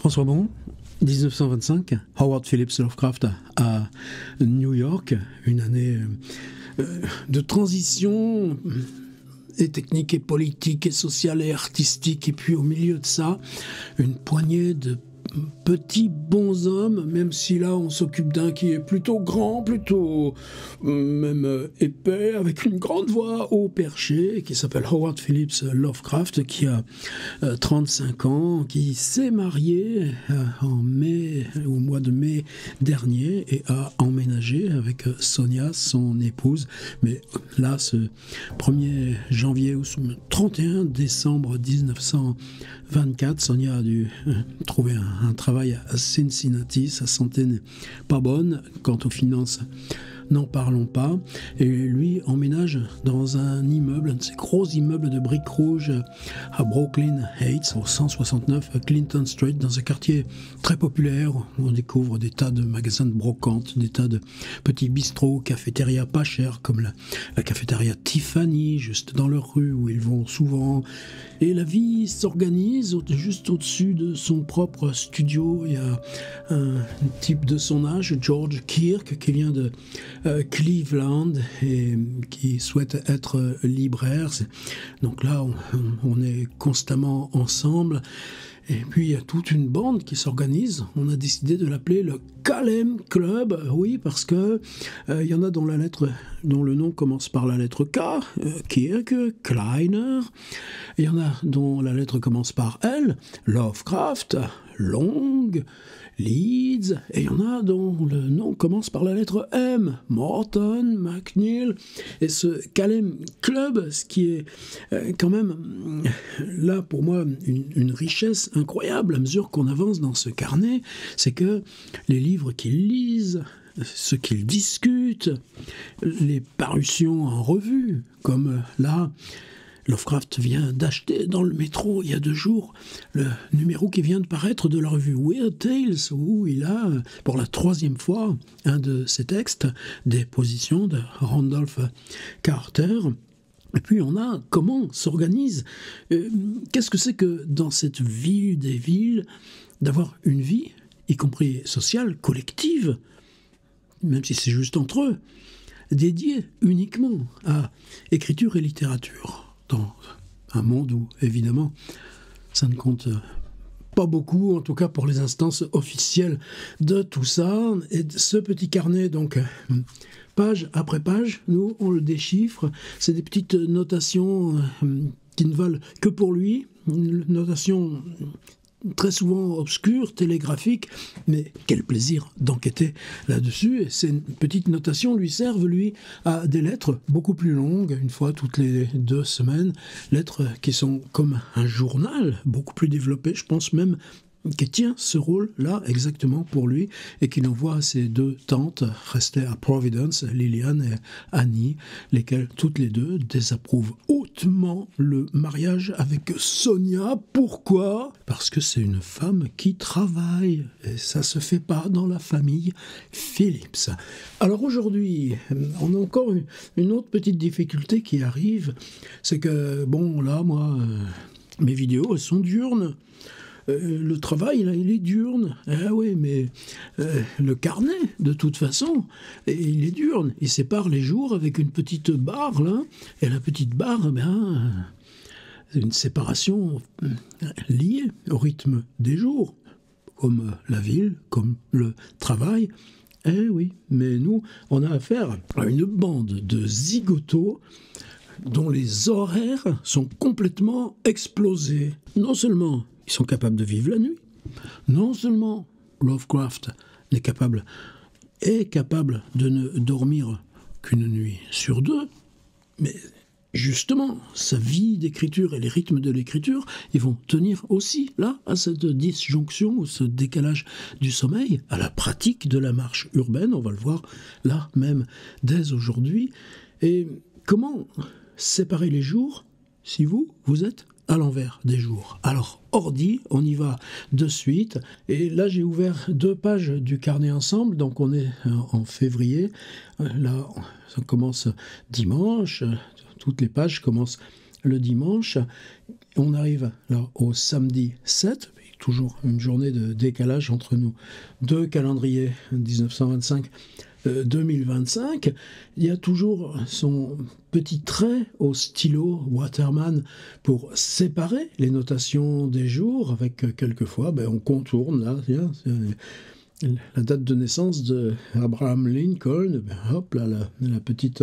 François Bon, 1925, Howard Phillips Lovecraft à New York, une année de transition et technique et politique et sociale et artistique, et puis au milieu de ça, une poignée de petits bonshommes, même si là on s'occupe d'un qui est plutôt grand, plutôt même épais, avec une grande voix haut perché, qui s'appelle Howard Phillips Lovecraft, qui a 35 ans, qui s'est marié au mois de mai dernier et a emménagé avec Sonia, son épouse. Mais là, ce 1er janvier ou 31 décembre 1924, Sonia a dû trouver un travail à Cincinnati. Sa santé n'est pas bonne. Quant aux finances, n'en parlons pas. Et lui emménage dans un immeuble, un de ces gros immeubles de briques rouges à Brooklyn Heights, au 169 Clinton Street, dans un quartier très populaire où on découvre des tas de magasins de brocante, des tas de petits bistrots, cafétérias pas chères, comme la cafétéria Tiffany, juste dans leur rue où ils vont souvent. Et la vie s'organise juste au-dessus de son propre studio. Il y a un type de son âge, George Kirk, qui vient de Cleveland et qui souhaite être libraire. Donc là, on est constamment ensemble. Et puis il y a toute une bande qui s'organise. On a décidé de l'appeler le Kalem Club, oui, parce que il y en a dont le nom commence par la lettre K, Kirk, Kleiner. Il y en a dont la lettre commence par L, Lovecraft, Long, Leeds, et il y en a dont le nom commence par la lettre M, Morton, McNeil. Et ce Kalem Club, ce qui est quand même là pour moi une richesse incroyable à mesure qu'on avance dans ce carnet, c'est que les livres qu'ils lisent, ce qu'ils discutent, les parutions en revue, comme là, Lovecraft vient d'acheter dans le métro il y a 2 jours le numéro qui vient de paraître de la revue Weird Tales, où il a, pour la 3e fois, un de ses textes, des positions de Randolph Carter. Et puis on a comment s'organise. Qu'est-ce que c'est que dans cette ville des villes, d'avoir une vie, y compris sociale, collective, même si c'est juste entre eux, dédiée uniquement à écriture et littérature, dans un monde où, évidemment, ça ne compte pas beaucoup, en tout cas pour les instances officielles de tout ça. Et ce petit carnet, donc, page après page, nous, on le déchiffre. C'est des petites notations qui ne valent que pour lui, une notation très souvent obscure, télégraphique, mais quel plaisir d'enquêter là-dessus. Et ces petites notations lui servent, lui, à des lettres beaucoup plus longues, une fois toutes les 2 semaines, lettres qui sont comme un journal, beaucoup plus développé, je pense même qui tient ce rôle-là exactement pour lui, et qu'il envoie à ses 2 tantes restées à Providence, Lillian et Annie, lesquelles toutes les 2 désapprouvent hautement le mariage avec Sonia. Pourquoi ? Parce que c'est une femme qui travaille, et ça se fait pas dans la famille Phillips. Alors aujourd'hui, on a encore une autre petite difficulté qui arrive, c'est que, bon, là, moi, mes vidéos, elles sont diurnes. Le travail, là, il est diurne. Ah oui, mais le carnet, de toute façon, il est diurne. Il sépare les jours avec une petite barre, là. Et la petite barre, c'est une séparation liée au rythme des jours, comme la ville, comme le travail. Eh oui, mais nous, on a affaire à une bande de zigotos dont les horaires sont complètement explosés. Non seulement ils sont capables de vivre la nuit, non seulement Lovecraft est capable de ne dormir qu'une nuit sur 2, mais justement, sa vie d'écriture et les rythmes de l'écriture, ils vont tenir aussi, là, à cette disjonction, ou ce décalage du sommeil, à la pratique de la marche urbaine. On va le voir là même dès aujourd'hui. Et comment séparer les jours si vous êtes à l'envers des jours? Alors, ordi, on y va de suite. Et là, j'ai ouvert 2 pages du carnet ensemble, donc on est en février. Là, ça commence dimanche. Toutes les pages commencent le dimanche. On arrive là au samedi 7. toujours une journée de décalage entre nous deux calendriers, 1925. 2025, il y a toujours son petit trait au stylo Waterman pour séparer les notations des jours, avec quelquefois, on contourne là, tiens, la date de naissance de Abraham Lincoln, hop là, la petite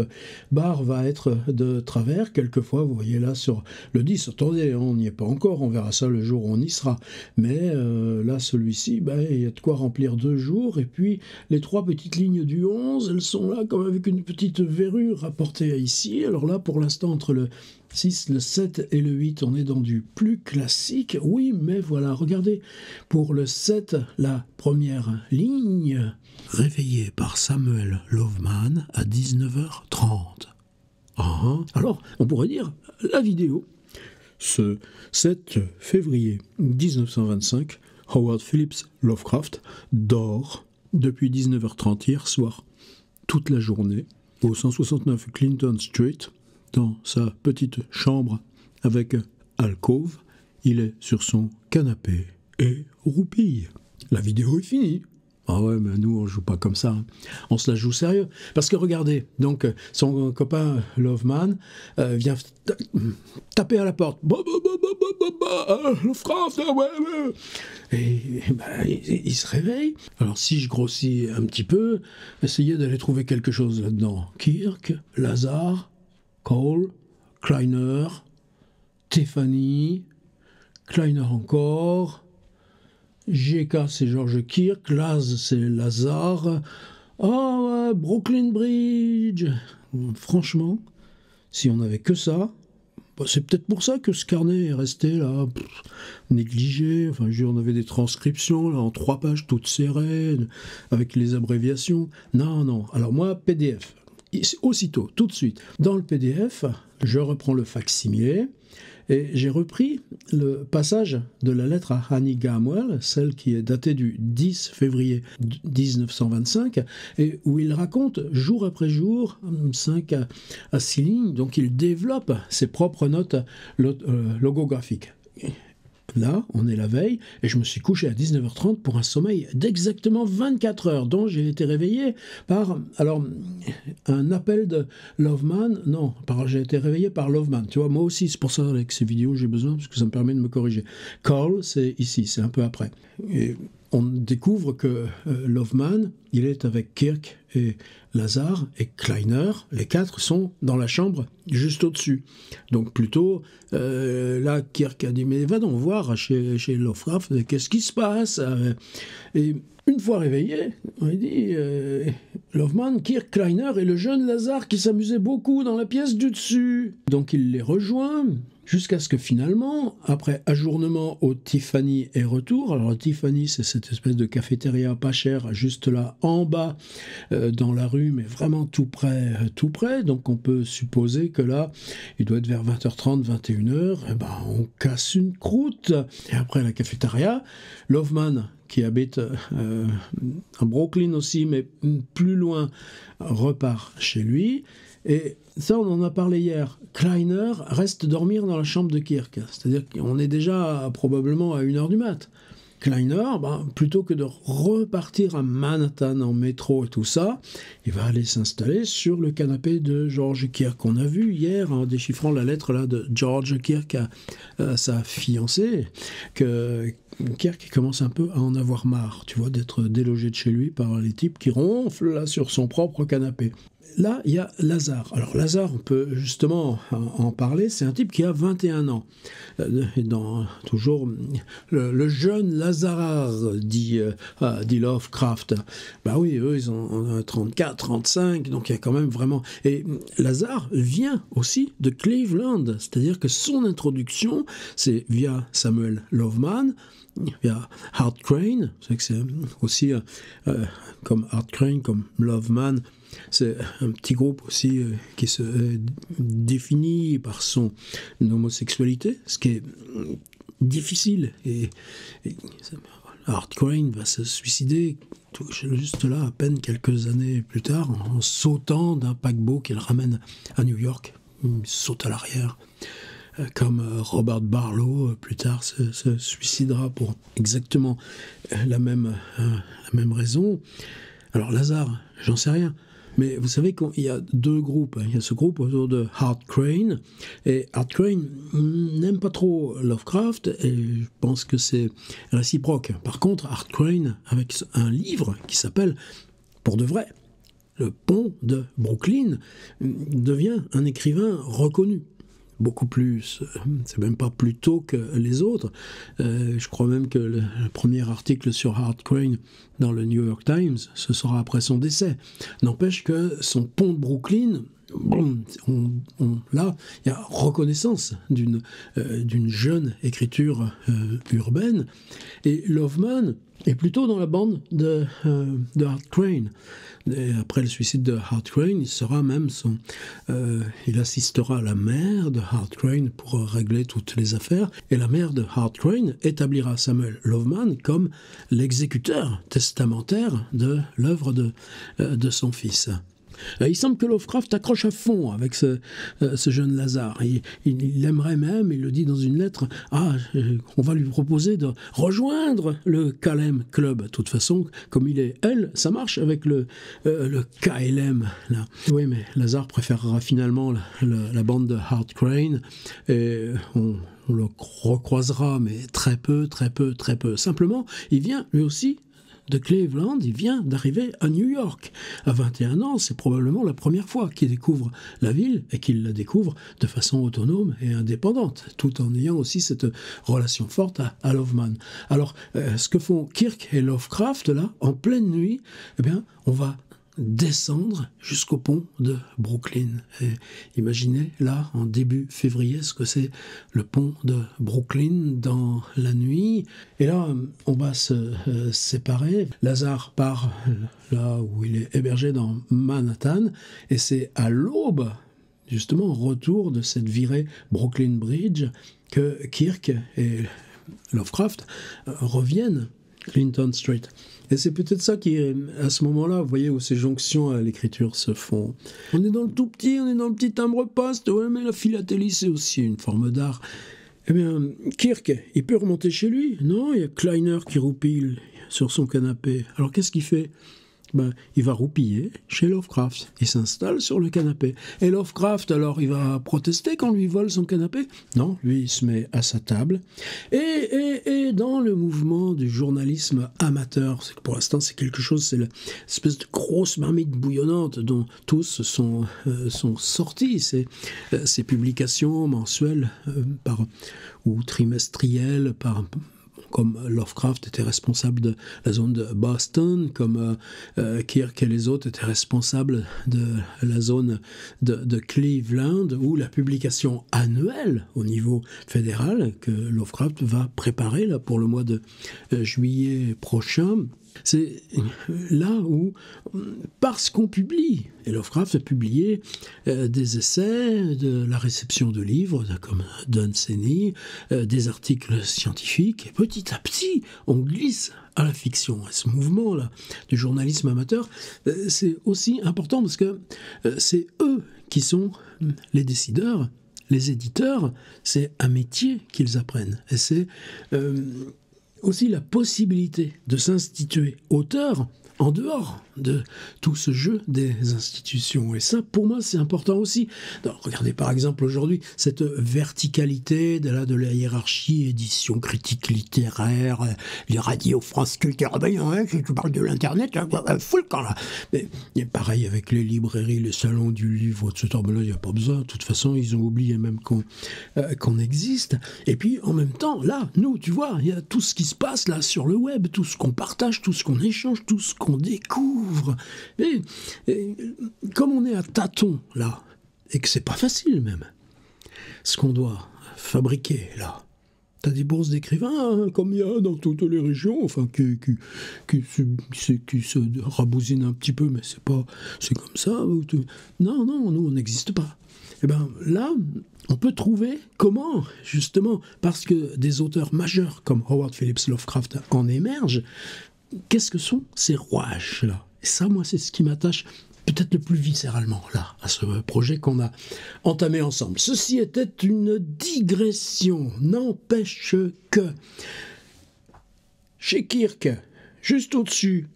barre va être de travers. Quelquefois, vous voyez là sur le 10, attendez, on n'y est pas encore, on verra ça le jour où on y sera. Mais là, celui-ci, il y a de quoi remplir 2 jours. Et puis, les 3 petites lignes du 11, elles sont là comme avec une petite verrue rapportée ici. Alors là, pour l'instant, entre le 6, le 7 et le 8, on est dans du plus classique. Oui, mais voilà, regardez, pour le 7, la première ligne, réveillé par Samuel Loveman à 19h30. Alors, on pourrait dire, la vidéo, ce 7 février 1925, Howard Phillips Lovecraft dort depuis 19h30 hier soir, toute la journée, au 169 Clinton Street, dans sa petite chambre avec alcôve. Il est sur son canapé et roupille. La vidéo est finie. Ah ouais, mais nous, on joue pas comme ça. On se la joue sérieux. Parce que regardez, donc, son copain Loveman vient taper à la porte. Lovecraft, ouais. Et il se réveille. Alors, si je grossis un petit peu, essayez d'aller trouver quelque chose là-dedans. Kirk, Lazare, Cole, Kleiner, Tiffany, Kleiner encore, GK c'est George Kirk, Laz c'est Lazare, Brooklyn Bridge. Franchement, si on n'avait que ça, c'est peut-être pour ça que ce carnet est resté là, négligé. Enfin, on avait des transcriptions là, en 3 pages toutes serrées, avec les abréviations. Non. Alors moi, PDF. Aussitôt, tout de suite, dans le PDF, je reprends le facsimilé et j'ai repris le passage de la lettre à Annie Gamwell, celle qui est datée du 10 février 1925, et où il raconte jour après jour, 5 à 6 lignes, donc il développe ses propres notes logographiques. Là, on est la veille, et je me suis couché à 19h30 pour un sommeil d'exactement 24 heures, dont j'ai été réveillé par, un appel de Loveman, j'ai été réveillé par Loveman, tu vois, moi aussi, c'est pour ça avec ces vidéos, j'ai besoin, parce que ça me permet de me corriger. Call, c'est ici, c'est un peu après. Et on découvre que Loveman, il est avec Kirk et Lazare et Kleiner, les 4 sont dans la chambre juste au-dessus. Donc plutôt, là, Kirk a dit, mais va donc voir chez Lovecraft, qu'est-ce qui se passe? Et une fois réveillé, on a dit, Loveman, Kirk, Kleiner et le jeune Lazare qui s'amusait beaucoup dans la pièce du dessus. Donc il les rejoint, jusqu'à ce que finalement, après ajournement au Tiffany et retour, alors Tiffany c'est cette espèce de cafétéria pas cher, juste là en bas dans la rue, mais vraiment tout près, donc on peut supposer que là, il doit être vers 20h30, 21h, on casse une croûte. Et après la cafétéria, Loveman, qui habite à Brooklyn aussi, mais plus loin, repart chez lui. Et ça, on en a parlé hier. Kleiner reste dormir dans la chambre de Kirk. C'est-à-dire qu'on est déjà probablement à 1h du mat'. Kleiner, plutôt que de repartir à Manhattan en métro et tout ça, il va aller s'installer sur le canapé de George Kirk, qu'on a vu hier en déchiffrant la lettre là, de George Kirk à sa fiancée, que Kirk commence un peu à en avoir marre, tu vois, d'être délogé de chez lui par les types qui ronflent là sur son propre canapé. Là, il y a Lazare. Alors Lazare, on peut justement en parler, c'est un type qui a 21 ans. Toujours le jeune Lazare, dit Lovecraft. Oui, eux, ils ont 34, 35, donc il y a quand même vraiment... Et Lazare vient aussi de Cleveland, c'est-à-dire que son introduction, c'est via Samuel Loveman, via Art Crane, c'est que c'est aussi comme Art Crane, comme Loveman, c'est un petit groupe aussi qui se définit par son homosexualité, ce qui est difficile. Et Art Crane va se suicider juste là, à peine quelques années plus tard, en sautant d'un paquebot qu'il ramène à New York. Il saute à l'arrière. comme Robert Barlow, plus tard se suicidera pour exactement la même raison. Alors Lazare, j'en sais rien. Mais vous savez qu'il y a deux groupes. Il y a ce groupe autour de Hart Crane. Et Hart Crane n'aime pas trop Lovecraft et je pense que c'est réciproque. Par contre, Hart Crane, avec un livre qui s'appelle, pour de vrai, Le Pont de Brooklyn, devient un écrivain reconnu. Beaucoup plus, c'est même pas plus tôt que les autres. Je crois même que le premier article sur Hart Crane dans le New York Times, ce sera après son décès. N'empêche que son Pont de Brooklyn, là, il y a reconnaissance d'une jeune écriture urbaine. Et Loveman est plutôt dans la bande de Hart Crane. Et après le suicide de Hart Crane, il assistera à la mère de Hart Crane pour régler toutes les affaires. Et la mère de Hart Crane établira Samuel Loveman comme l'exécuteur testamentaire de l'œuvre de son fils. Il semble que Lovecraft accroche à fond avec ce jeune Lazare. Il aimerait même, il le dit dans une lettre, on va lui proposer de rejoindre le KLM Club. De toute façon, comme il est elle, ça marche avec le KLM. Là. Oui, mais Lazare préférera finalement la bande de Hart Crane et on le recroisera, mais très peu. Simplement, il vient lui aussi de Cleveland, il vient d'arriver à New York. À 21 ans, c'est probablement la première fois qu'il découvre la ville et qu'il la découvre de façon autonome et indépendante, tout en ayant aussi cette relation forte à Loveman. Alors, ce que font Kirk et Lovecraft, là, en pleine nuit, eh bien, on va descendre jusqu'au pont de Brooklyn. Et imaginez, là, en début février, ce que c'est le pont de Brooklyn dans la nuit. Et là, on va se séparer. Lazare part là où il est hébergé dans Manhattan, et c'est à l'aube, justement, au retour de cette virée Brooklyn Bridge, que Kirk et Lovecraft reviennent Clinton Street. Et c'est peut-être ça qui est, à ce moment-là, vous voyez, où ces jonctions à l'écriture se font. On est dans le tout petit, on est dans le petit timbre-poste, ouais, mais la philatélie, c'est aussi une forme d'art. Eh bien, Kirk, il peut remonter chez lui. Non, il y a Kleiner qui roupille sur son canapé. Alors qu'est-ce qu'il fait ? Il va roupiller chez Lovecraft. Il s'installe sur le canapé. Et Lovecraft, alors, il va protester quand on lui vole son canapé ? Non, lui, il se met à sa table. Et dans le mouvement du journalisme amateur, c'est que pour l'instant, c'est quelque chose, c'est l'espèce de grosse marmite bouillonnante dont tous sont sortis. Ces publications mensuelles ou trimestrielles comme Lovecraft était responsable de la zone de Boston, comme Kirk et les autres étaient responsables de la zone de Cleveland, ou la publication annuelle au niveau fédéral que Lovecraft va préparer là, pour le mois de juillet prochain. C'est là où, parce qu'on publie, et Lovecraft a publié des essais, de la réception de livres, comme Dunsany, des articles scientifiques, et petit à petit, on glisse à la fiction. Et ce mouvement-là du journalisme amateur, c'est aussi important parce que c'est eux qui sont les décideurs, les éditeurs, c'est un métier qu'ils apprennent. Et c'est aussi la possibilité de s'instituer auteur en dehors de tout ce jeu des institutions. Et ça, pour moi, c'est important aussi. Donc, regardez par exemple aujourd'hui cette verticalité de la hiérarchie, édition, critique littéraire, les radios France Culture. Tu parles de l'Internet, full camp là. Mais pareil avec les librairies, les salons du livre, etc. Mais là, il n'y a pas besoin. De toute façon, ils ont oublié même qu'on existe. Et puis, en même temps, là, nous, tu vois, il y a tout ce qui se passe là sur le web, tout ce qu'on partage, tout ce qu'on échange, tout ce qu'on découvre. Et comme on est à tâtons là, et que c'est pas facile même, ce qu'on doit fabriquer là, t'as des bourses d'écrivains, hein, comme il y a dans toutes les régions, enfin qui se rabousinent un petit peu, mais c'est comme ça. Non, nous on n'existe pas. Et bien là, on peut trouver comment, justement, parce que des auteurs majeurs comme Howard Phillips Lovecraft en émergent. Qu'est-ce que sont ces rouages-là ? Et ça, moi, c'est ce qui m'attache peut-être le plus viscéralement, là, à ce projet qu'on a entamé ensemble. Ceci était une digression, n'empêche que chez Kirk, juste au-dessus,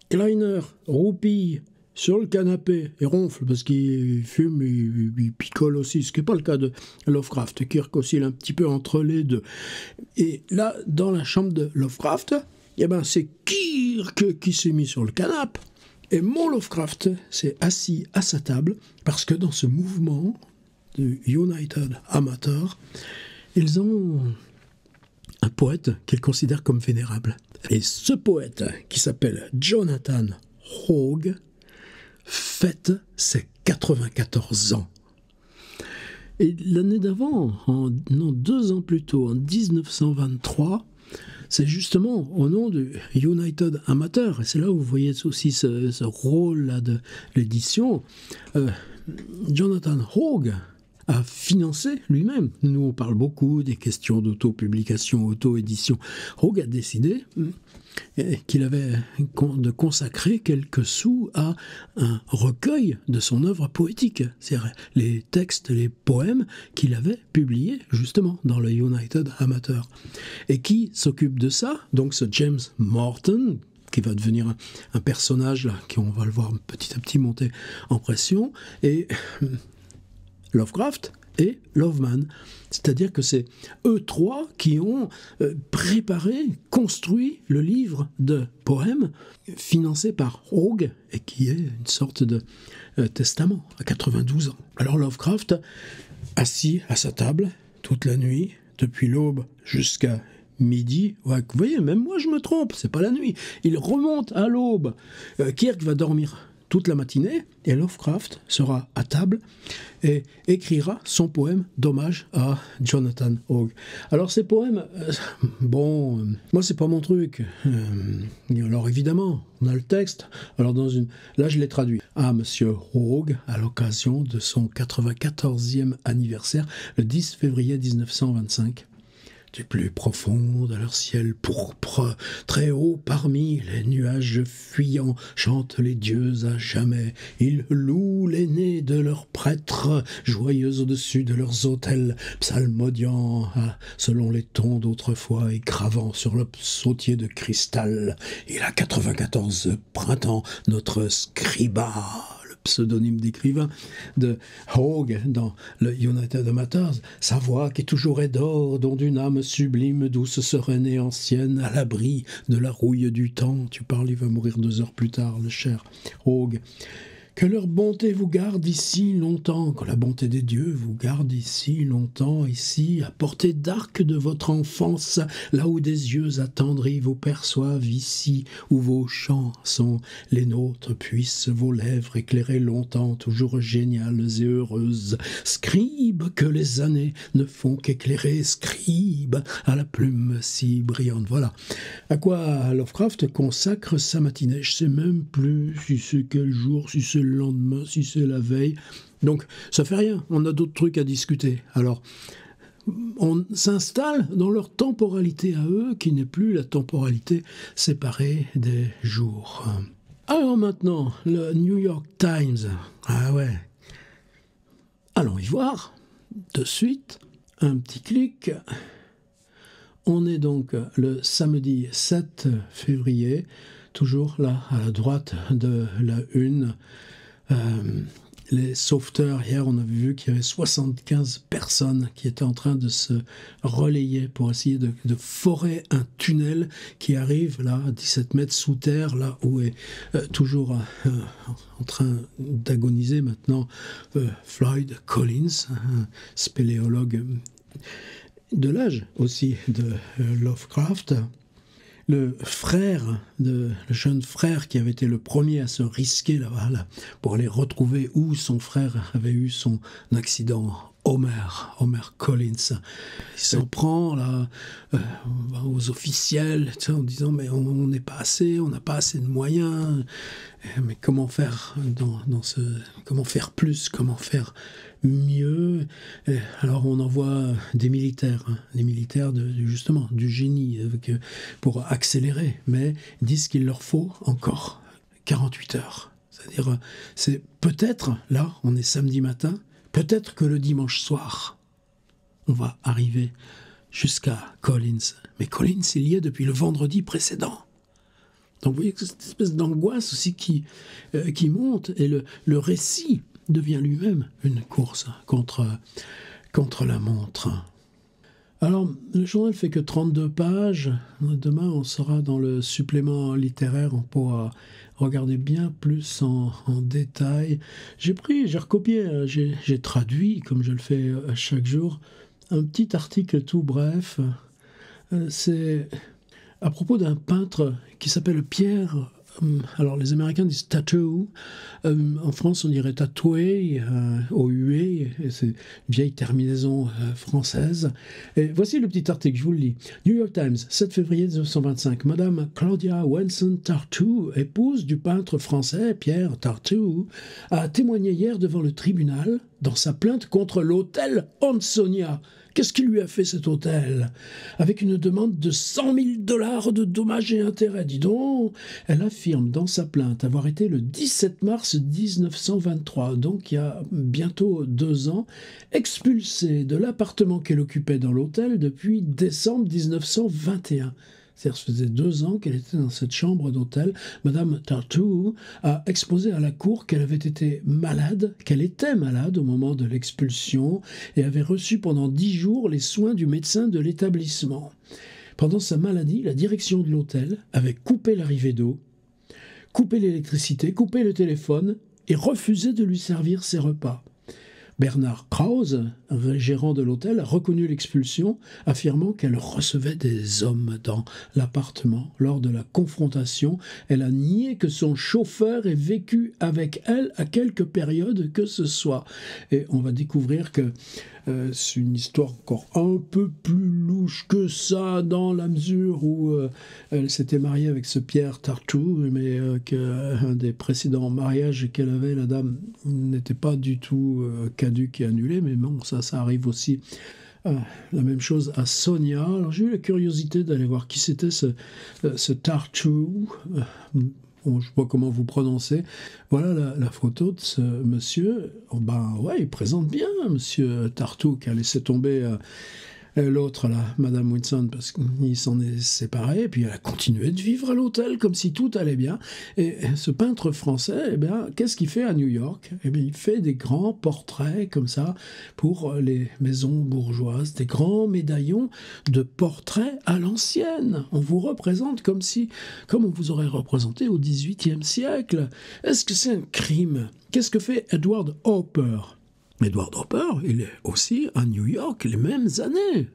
Kleiner roupille sur le canapé et ronfle parce qu'il fume, il picole aussi, ce qui n'est pas le cas de Lovecraft. Kirk oscille un petit peu entre les deux. Et là, dans la chambre de Lovecraft, eh ben, c'est Kirk qui s'est mis sur le canapé et mon Lovecraft s'est assis à sa table parce que dans ce mouvement de United Amateur, ils ont un poète qu'ils considèrent comme vénérable. Et ce poète, qui s'appelle Jonathan Hogg, fête ses 94 ans. Et l'année d'avant, non, 2 ans plus tôt, en 1923, c'est justement au nom de United Amateur, et c'est là où vous voyez aussi ce rôle-là de l'édition, Jonathan Hogg a financé lui-même. Nous, on parle beaucoup des questions d'auto-publication, auto-édition. Hogg a décidé qu'il avait de consacrer quelques sous à un recueil de son œuvre poétique, c'est-à-dire les textes, les poèmes qu'il avait publiés justement dans le United Amateur. Et qui s'occupe de ça? Donc ce James Morton, qui va devenir un personnage là, on va le voir petit à petit monter en pression, et Lovecraft et Loveman. C'est-à-dire que c'est eux trois qui ont préparé, construit le livre de poèmes financé par Hogg et qui est une sorte de testament à 92 ans. Alors Lovecraft, assis à sa table toute la nuit, depuis l'aube jusqu'à midi, ouais, vous voyez, même moi je me trompe, c'est pas la nuit. Il remonte à l'aube. Kirk va dormir toute la matinée, et Lovecraft sera à table et écrira son poème d'hommage à Jonathan Hogg. Alors ces poèmes, moi c'est pas mon truc. Alors évidemment, on a le texte. Alors là je l'ai traduit. À Monsieur Hogg, à l'occasion de son 94e anniversaire, le 10 février 1925. Du plus profond de leur ciel pourpre, très haut parmi les nuages fuyants, chantent les dieux à jamais. Ils louent l'aîné de leurs prêtres, joyeux au-dessus de leurs autels, psalmodiant selon les tons d'autrefois et gravant sur le sautier de cristal. Il a 94 printemps, notre scriba, pseudonyme d'écrivain de Hogg dans le United Amateurs, sa voix qui toujours est d'or, dont d'une âme sublime, douce, sereine et ancienne, à l'abri de la rouille du temps. Tu parles, il va mourir 2 heures plus tard, le cher Hogg. Que leur bonté vous garde ici longtemps, que la bonté des dieux vous garde ici longtemps, ici, à portée d'arc de votre enfance, là où des yeux attendris vous perçoivent, ici, où vos chants sont les nôtres, puissent vos lèvres éclairer longtemps, toujours géniales et heureuses. Scribe que les années ne font qu'éclairer, scribe à la plume si brillante. Voilà à quoi Lovecraft consacre sa matinée. Je sais même plus si c'est quel jour, si c'est le lendemain, si c'est la veille. Donc ça fait rien, on a d'autres trucs à discuter. Alors on s'installe dans leur temporalité à eux, qui n'est plus la temporalité séparée des jours. Alors maintenant, le New York Times. Ah ouais. Allons y voir. De suite, un petit clic. On est donc le samedi 7 février, toujours là à la droite de la une. Les sauveteurs, hier on avait vu qu'il y avait 75 personnes qui étaient en train de se relayer pour essayer de forer un tunnel qui arrive là à 17 mètres sous terre, là où est toujours en train d'agoniser maintenant Floyd Collins, un spéléologue de l'âge aussi de Lovecraft. Le jeune frère qui avait été le premier à se risquer là-bas pour aller retrouver où son frère avait eu son accident, Homer Collins. Il s'en prend là aux officiels en disant mais on n'est pas assez, on n'a pas assez de moyens. Mais comment faire comment faire plus, comment faire mieux? Alors on envoie des militaires justement du génie pour accélérer, mais ils disent qu'il leur faut encore 48 heures. C'est-à-dire, c'est peut-être, là, on est samedi matin, peut-être que le dimanche soir, on va arriver jusqu'à Collins. Mais Collins, il y est depuis le vendredi précédent. Donc vous voyez que cette espèce d'angoisse aussi qui monte, et le récit devient lui-même une course contre la montre. Alors, le journal fait que 32 pages. Demain, on sera dans le supplément littéraire. On pourra regarder bien plus en détail. J'ai recopié, j'ai traduit, comme je le fais chaque jour, un petit article tout bref. C'est à propos d'un peintre qui s'appelle Pierre. Alors les Américains disent tattoo, en France on dirait tatoué, O-U-E, c'est une vieille terminaison française. Et voici le petit article, je vous le lis. New York Times, 7 février 1925. Madame Claudia Wenson Tartu, épouse du peintre français Pierre Tartu, a témoigné hier devant le tribunal dans sa plainte contre l'hôtel Ansonia. Qu'est-ce qui lui a fait cet hôtel? Avec une demande de $100 000 de dommages et intérêts, dis donc. Elle affirme dans sa plainte avoir été le 17 mars 1923, donc il y a bientôt 2 ans, expulsée de l'appartement qu'elle occupait dans l'hôtel depuis décembre 1921. C'est-à-dire, ça faisait 2 ans qu'elle était dans cette chambre d'hôtel. Madame Tartu a exposé à la cour qu'elle avait été malade, qu'elle était malade au moment de l'expulsion et avait reçu pendant 10 jours les soins du médecin de l'établissement. Pendant sa maladie, la direction de l'hôtel avait coupé l'arrivée d'eau, coupé l'électricité, coupé le téléphone et refusé de lui servir ses repas. Bernard Krause, gérant de l'hôtel, a reconnu l'expulsion, affirmant qu'elle recevait des hommes dans l'appartement. Lors de la confrontation, elle a nié que son chauffeur ait vécu avec elle à quelque période que ce soit. Et on va découvrir que c'est une histoire encore un peu plus louche que ça, dans la mesure où elle s'était mariée avec ce Pierre Tartu, mais qu'un des précédents mariages qu'elle avait, la dame, n'était pas du tout caduque et annulé, mais bon, ça arrive aussi. La même chose à Sonia. Alors j'ai eu la curiosité d'aller voir qui c'était ce Tartu. Bon, je ne sais pas comment vous prononcez. Voilà la photo de ce monsieur. Oh ben ouais, il présente bien, monsieur Tartu, qui a laissé tomber l'autre, là, Madame Winson, parce qu'il s'en est séparé, et puis elle a continué de vivre à l'hôtel comme si tout allait bien. Et ce peintre français, eh bien, qu'est-ce qu'il fait à New York? Eh bien, il fait des grands portraits comme ça pour les maisons bourgeoises, des grands médaillons de portraits à l'ancienne. On vous représente comme on vous aurait représenté au XVIIIe siècle. Est-ce que c'est un crime? Qu'est-ce que fait Edward Hopper? Edward Hopper, il est aussi à New York les mêmes années.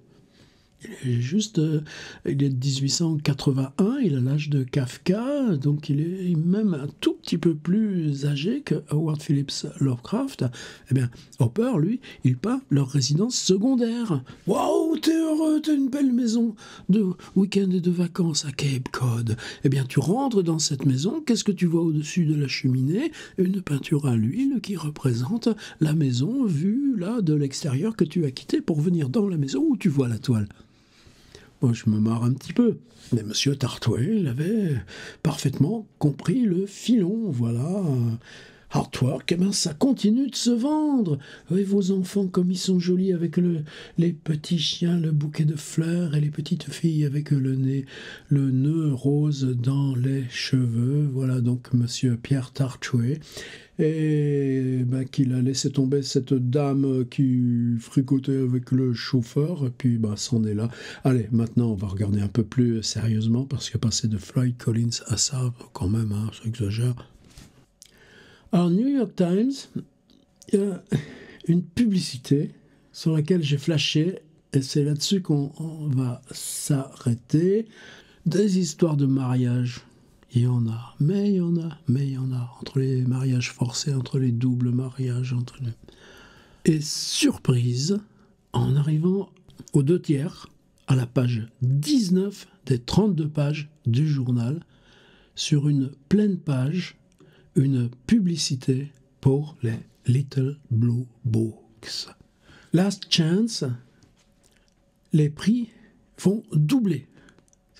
Il est de 1881, il a l'âge de Kafka, donc il est même un tout petit peu plus âgé que Howard Phillips Lovecraft. Eh bien, Hopper, lui, il peint leur résidence secondaire. Waouh, t'es heureux, t'as une belle maison de week-end et de vacances à Cape Cod. Eh bien, tu rentres dans cette maison, qu'est-ce que tu vois au-dessus de la cheminée? Une peinture à l'huile qui représente la maison vue là de l'extérieur que tu as quittée pour venir dans la maison où tu vois la toile. Moi, je me marre un petit peu. Mais M. Tartwell, il avait parfaitement compris le filon. Voilà. Artwork, eh ben, ça continue de se vendre. Et vos enfants, comme ils sont jolis avec les petits chiens, le bouquet de fleurs, et les petites filles avec le nœud rose dans les cheveux. Voilà donc M. Pierre Tartwell. Et ben, qu'il a laissé tomber cette dame qui fricotait avec le chauffeur, et puis ben, c'en est là. Allez, maintenant on va regarder un peu plus sérieusement, parce que passer de Floyd Collins à ça, quand même, hein, ça exagère. Alors, New York Times, il y a une publicité sur laquelle j'ai flashé, et c'est là-dessus qu'on va s'arrêter. Des histoires de mariage. Il y en a, mais il y en a, entre les mariages forcés, entre les doubles mariages, Et surprise, en arrivant aux 2/3, à la page 19 des 32 pages du journal, sur une pleine page, une publicité pour les Little Blue Books. Last Chance, les prix vont doubler.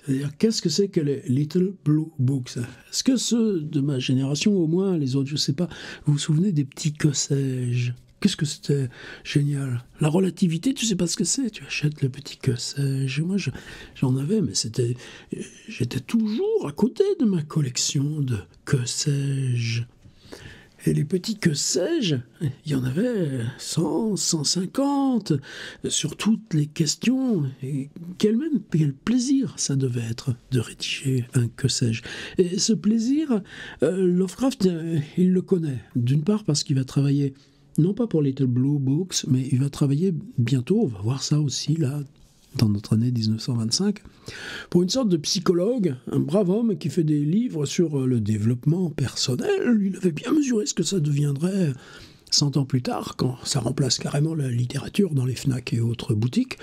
C'est-à-dire, qu'est-ce que c'est que les Little Blue Books? Est-ce que ceux de ma génération, au moins, les autres, je ne sais pas, vous vous souvenez des petits que sais-je? Qu'est-ce que c'était génial? La relativité, tu sais pas ce que c'est. Tu achètes le petit que sais-je. Moi, j'en avais, mais j'étais toujours à côté de ma collection de que sais-je. Et les petits que sais-je, il y en avait 100, 150 sur toutes les questions. Et quel plaisir ça devait être de rédiger un que sais-je. Et ce plaisir, Lovecraft, il le connaît. D'une part parce qu'il va travailler, non pas pour Little Blue Books, mais il va travailler bientôt, on va voir ça aussi là, dans notre année 1925, pour une sorte de psychologue, un brave homme qui fait des livres sur le développement personnel. Il avait bien mesuré ce que ça deviendrait 100 ans plus tard, quand ça remplace carrément la littérature dans les FNAC et autres boutiques.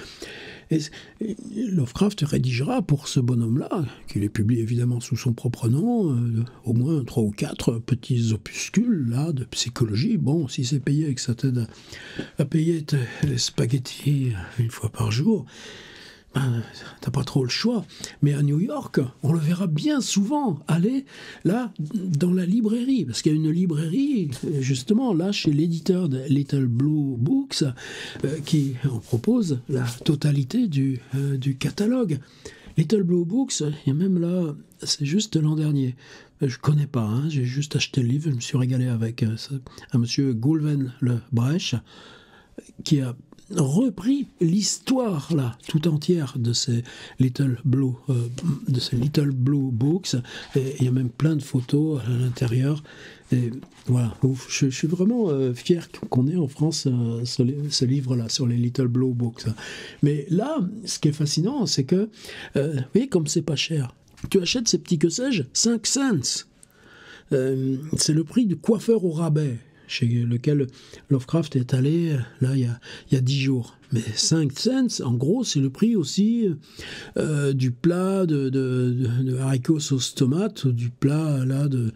Et Lovecraft rédigera pour ce bonhomme-là, qui les publie évidemment sous son propre nom, au moins 3 ou 4 petits opuscules là, de psychologie. Bon, si c'est payé et que ça t'aide à payer les spaghettis une fois par jour, ben, t'as pas trop le choix. Mais à New York, on le verra bien souvent aller là dans la librairie, parce qu'il y a une librairie justement là chez l'éditeur de Little Blue Books qui en propose la totalité du catalogue. Little Blue Books, il y a même là, c'est juste l'an dernier. Je connais pas, hein, j'ai juste acheté le livre, je me suis régalé avec un monsieur Goulven Le Brèche qui a repris l'histoire là tout entière de ces Little Blue Books, et il y a même plein de photos à l'intérieur. Et voilà, je suis vraiment fier qu'on ait en France ce livre-là sur les Little Blue Books. Mais là, ce qui est fascinant, c'est que, vous voyez, comme c'est pas cher, tu achètes ces petits que sais-je, 5 cents. C'est le prix du coiffeur au rabais, chez lequel Lovecraft est allé là il y a 10 jours. Mais 5 cents, en gros, c'est le prix aussi du plat de haricots sauce tomate, du plat là de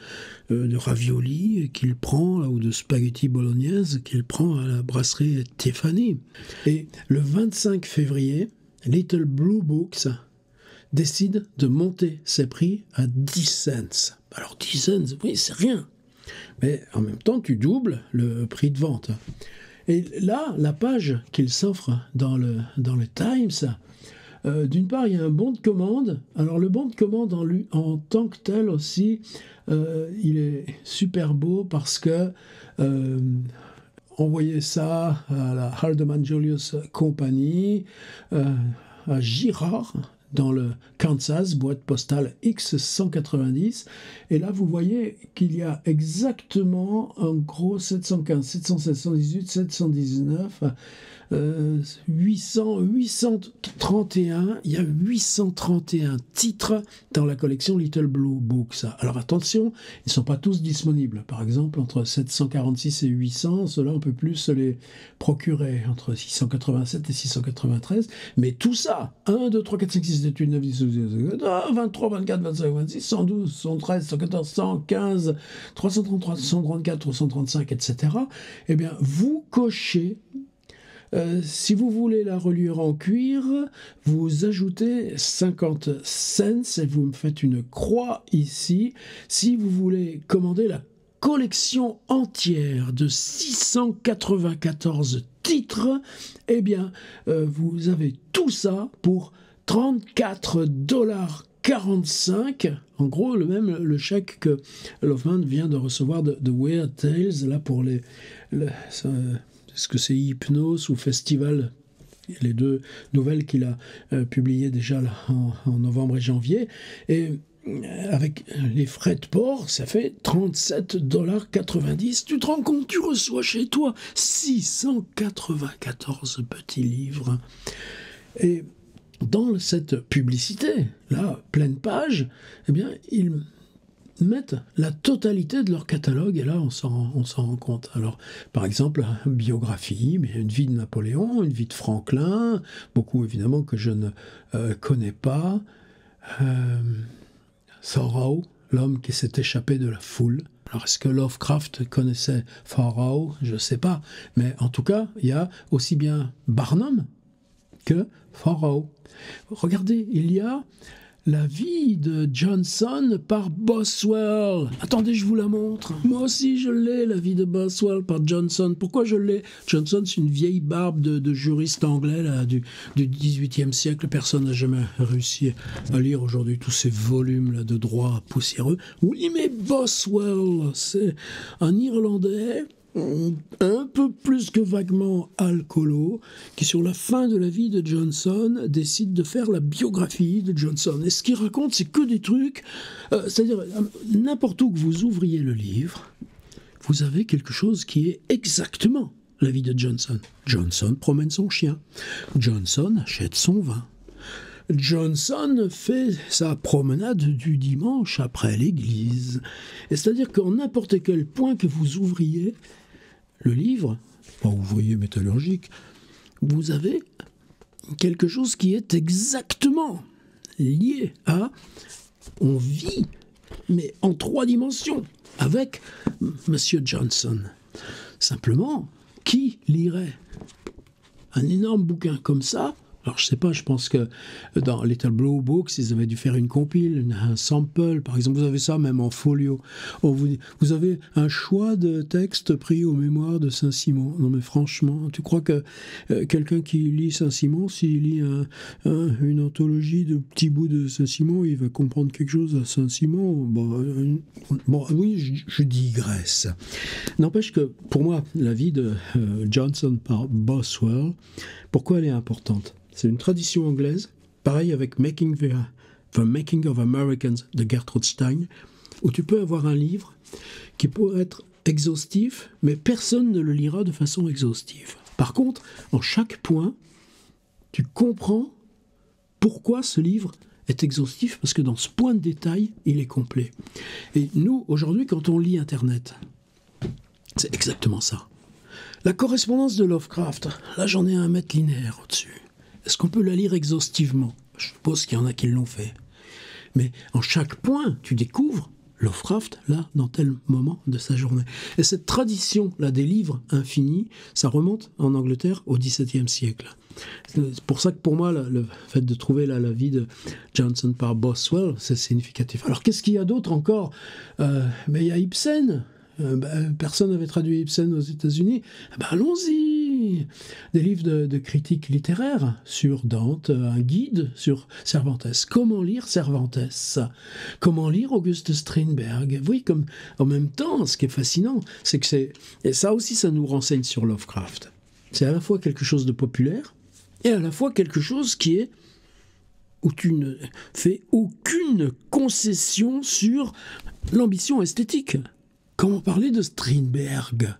ravioli qu'il prend, là, ou de spaghetti bolognaise qu'il prend à la brasserie Tiffany. Et le 25 février, Little Blue Books décide de monter ses prix à 10 cents. Alors 10 cents, oui, c'est rien. Mais en même temps, tu doubles le prix de vente. Et là, la page qu'il s'offre dans le Times, d'une part, il y a un bon de commande. Alors, le bon de commande en tant que tel aussi, il est super beau parce que envoyer ça à la Haldeman Julius Company, à Girard, dans le Kansas, boîte postale X190. Et là, vous voyez qu'il y a exactement, en gros, 715, 716, 718, 719, 831. Il y a 831 titres dans la collection Little Blue Books. Alors attention, ils ne sont pas tous disponibles. Par exemple, entre 746 et 800, ceux-là, on peut plus se les procurer. Entre 687 et 693. Mais tout ça, 1, 2, 3, 4, 5, 6, 7, 8, 9, 10, 12, 23, 24, 25, 26, 112, 113, 114, 115, 333, 134, 335, etc. Eh bien, vous cochez. Si vous voulez la reliure en cuir, vous ajoutez 50 cents et vous me faites une croix ici. Si vous voulez commander la collection entière de 694 titres, eh bien, vous avez tout ça pour 34,45 $. En gros, le chèque que Loveman vient de recevoir de Weird Tales, là, pour est-ce que c'est Hypnose ou Festival, les deux nouvelles qu'il a publiées déjà là, en novembre et janvier. Et avec les frais de port, ça fait 37,90 $. Tu te rends compte, tu reçois chez toi 694 petits livres. Et dans cette publicité, là, pleine page, eh bien, ils mettent la totalité de leur catalogue, et là on s'en rend compte. Alors, par exemple, biographie, mais une vie de Napoléon, une vie de Franklin, beaucoup évidemment que je ne connais pas. Thoreau, l'homme qui s'est échappé de la foule. Alors, est-ce que Lovecraft connaissait Thoreau? Je ne sais pas. Mais en tout cas, il y a aussi bien Barnum que Thoreau. Regardez, il y a La vie de Johnson par Boswell. Attendez, je vous la montre. Moi aussi, je l'ai, la vie de Boswell par Johnson. Pourquoi je l'ai? Johnson, c'est une vieille barbe de juriste anglais là, du XVIIIe siècle. Personne n'a jamais réussi à lire aujourd'hui tous ces volumes là, de droit poussiéreux. Oui, mais Boswell, c'est un Irlandais un peu plus que vaguement alcoolo, qui sur la fin de la vie de Johnson décide de faire la biographie de Johnson. Et ce qu'il raconte, c'est que des trucs, c'est-à-dire n'importe où que vous ouvriez le livre, vous avez quelque chose qui est exactement la vie de Johnson. Johnson promène son chien. Johnson achète son vin. Johnson fait sa promenade du dimanche après l'église. Et c'est-à-dire qu'en n'importe quel point que vous ouvriez le livre, pas ouvrier métallurgique, vous avez quelque chose qui est exactement lié à... On vit, mais en 3 dimensions, avec Monsieur Johnson. Simplement, qui lirait un énorme bouquin comme ça? Alors, je sais pas, je pense que dans Little Blue Books, ils avaient dû faire une compile, un sample. Par exemple, vous avez ça même en folio. Vous avez un choix de texte pris aux mémoires de Saint-Simon. Non, mais franchement, tu crois que quelqu'un qui lit Saint-Simon, s'il lit une anthologie de petits bouts de Saint-Simon, il va comprendre quelque chose à Saint-Simon? Bon, oui, je digresse. N'empêche que, pour moi, la vie de Johnson par Boswell, pourquoi elle est importante? C'est une tradition anglaise, pareil avec The Making of Americans de Gertrude Stein, où tu peux avoir un livre qui peut être exhaustif, mais personne ne le lira de façon exhaustive. Par contre, en chaque point, tu comprends pourquoi ce livre est exhaustif, parce que dans ce point de détail, il est complet. Et nous, aujourd'hui, quand on lit Internet, c'est exactement ça. La correspondance de Lovecraft, là j'en ai 1 mètre linéaire au-dessus. Est-ce qu'on peut la lire exhaustivement? Je suppose qu'il y en a qui l'ont fait. Mais en chaque point, tu découvres Lovecraft, là, dans tel moment de sa journée. Et cette tradition-là des livres infinis, ça remonte en Angleterre au XVIIe siècle. C'est pour ça que pour moi, le fait de trouver la vie de Johnson par Boswell, c'est significatif. Alors qu'est-ce qu'il y a d'autre encore? Mais il y a Ibsen. Personne n'avait traduit Ibsen aux États-Unis. Allons-y! Des livres de critique littéraire sur Dante, un guide sur Cervantes. Comment lire Cervantes? Comment lire Auguste Strindberg? Oui, comme en même temps, ce qui est fascinant, c'est que et ça aussi, ça nous renseigne sur Lovecraft. C'est à la fois quelque chose de populaire et à la fois quelque chose qui est où tu ne fais aucune concession sur l'ambition esthétique. Comment parler de Strindberg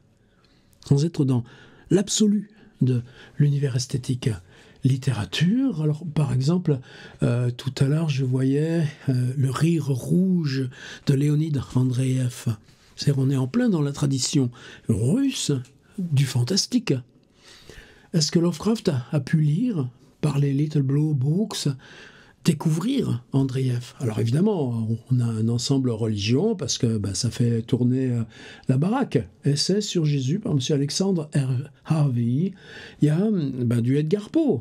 sans être dans l'absolu de l'univers esthétique? Littérature, alors par exemple, tout à l'heure je voyais Le Rire rouge de Léonid Andreev. C'est-à-dire on est en plein dans la tradition russe du fantastique. Est-ce que Lovecraft a pu lire, par les Little Blue Books, découvrir Andreev? Alors évidemment, on a un ensemble religion parce que ça fait tourner la baraque. Essai sur Jésus par M. Alexandre R. Harvey. Il y a du Edgar Poe.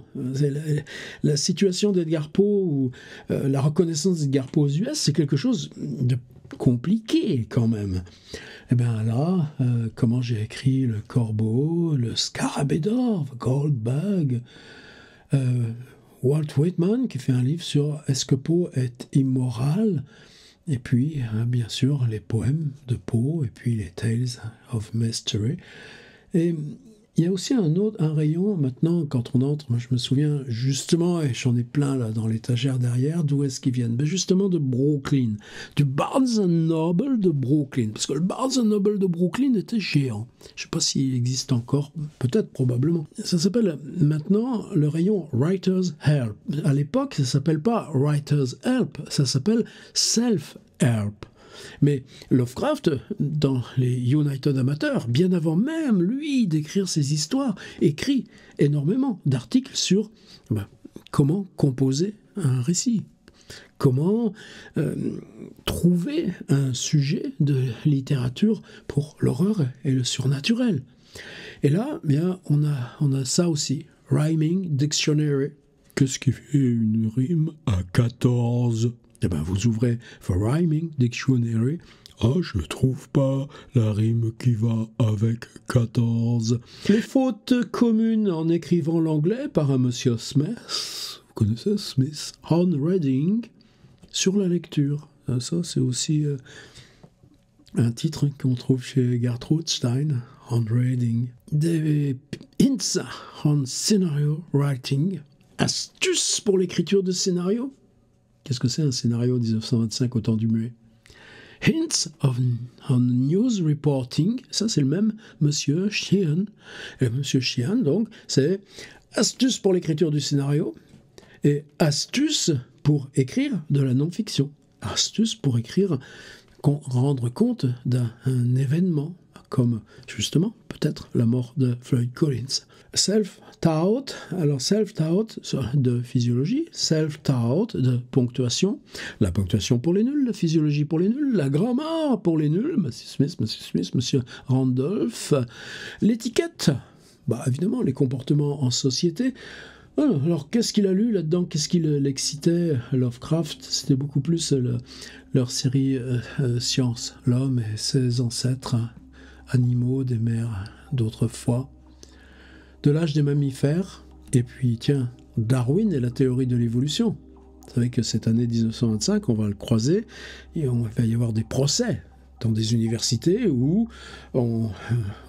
La situation d'Edgar Poe ou la reconnaissance d'Edgar Poe aux US, c'est quelque chose de compliqué quand même. Et là, comment j'ai écrit Le Corbeau, Le Scarabée d'or, The Gold Bug, Walt Whitman qui fait un livre sur Est-ce que Poe est immoral? Et puis, bien sûr, les poèmes de Poe, et puis les Tales of Mystery. Et il y a aussi un rayon, maintenant, quand on entre, moi je me souviens justement, et j'en ai plein là dans l'étagère derrière, d'où est-ce qu'ils viennent? Justement de Brooklyn, du Barnes & Noble de Brooklyn, parce que le Barnes & Noble de Brooklyn était géant. Je ne sais pas s'il existe encore, peut-être, probablement. Ça s'appelle maintenant le rayon Writer's Help. À l'époque, ça ne s'appelle pas Writer's Help, ça s'appelle Self-Help. Mais Lovecraft, dans les United Amateurs, bien avant même, lui, d'écrire ses histoires, écrit énormément d'articles sur comment composer un récit, comment trouver un sujet de littérature pour l'horreur et le surnaturel. Et là, on a ça aussi, Rhyming Dictionary, Qu'est-ce qui fait une rime à 14? Eh bien, vous ouvrez For Rhyming Dictionary. Ah, je trouve pas la rime qui va avec 14. Les fautes communes en écrivant l'anglais par un monsieur Smith. Vous connaissez Smith? Handwriting. Sur la lecture. Ça, c'est aussi un titre qu'on trouve chez Gertrude Stein. Handwriting. Des hints on scenario writing. Astuces pour l'écriture de scénario. Qu'est-ce que c'est un scénario 1925 au temps du muet? Hints on news reporting, ça c'est le même monsieur Sheehan. Et monsieur Sheehan, donc, c'est astuces pour l'écriture du scénario et astuces pour écrire de la non-fiction. Astuces pour écrire, rendre compte d'un événement, comme justement peut-être la mort de Floyd Collins. Self-taught, alors self-taught de physiologie, self-taught de ponctuation, la ponctuation pour les nuls, la physiologie pour les nuls, la grammaire pour les nuls, Monsieur Smith, Monsieur Randolph, l'étiquette, bah évidemment les comportements en société. Alors qu'est-ce qu'il a lu là-dedans, qu'est-ce qui l'excitait? Lovecraft, c'était beaucoup plus leur série Science, l'homme et ses ancêtres, animaux des mers d'autrefois. De l'âge des mammifères, et puis tiens, Darwin et la théorie de l'évolution. Vous savez que cette année 1925, on va le croiser, et on va y avoir des procès dans des universités où on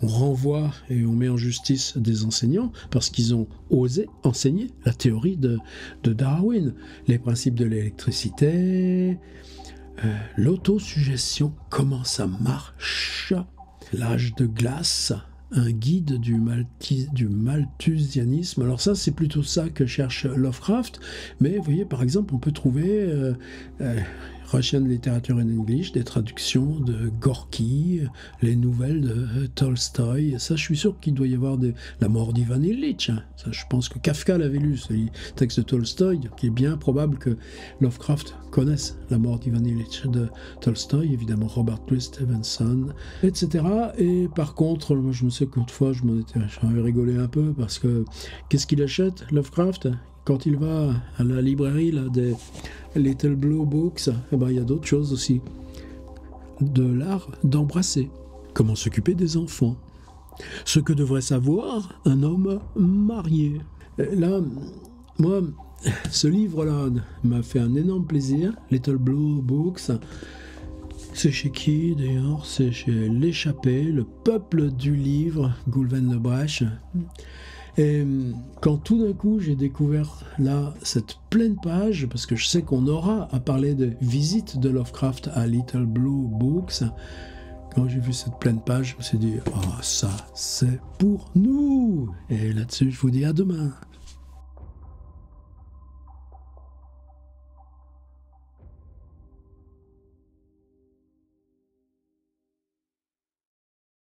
renvoie et on met en justice des enseignants parce qu'ils ont osé enseigner la théorie de Darwin. Les principes de l'électricité, l'autosuggestion, comment ça marche, l'âge de glace, un guide du malthusianisme. Alors ça, c'est plutôt ça que cherche Lovecraft. Mais vous voyez, par exemple, on peut trouver Russian Literature in English, des traductions de Gorky, les nouvelles de Tolstoï. Ça, je suis sûr qu'il doit y avoir la mort d'Ivan Ilitch. Ça, je pense que Kafka l'avait lu, ce texte de Tolstoï, qui est bien probable que Lovecraft connaisse la mort d'Ivan Ilitch de Tolstoï, évidemment Robert Louis Stevenson, etc. Et par contre, moi, je me sais qu'une fois, j'avais rigolé un peu parce que qu'est-ce qu'il achète, Lovecraft? Quand il va à la librairie là, des Little Blue Books, eh ben, il y a d'autres choses aussi. De l'art d'embrasser. Comment s'occuper des enfants. Ce que devrait savoir un homme marié. Là, moi, ce livre-là m'a fait un énorme plaisir. Little Blue Books. C'est chez qui d'ailleurs? C'est chez L'Échappée, le peuple du livre, Goulven Lebrecht. Et quand tout d'un coup j'ai découvert là cette pleine page, parce que je sais qu'on aura à parler de visite de Lovecraft à Little Blue Books, quand j'ai vu cette pleine page, je me suis dit, oh ça c'est pour nous. Et là-dessus je vous dis à demain.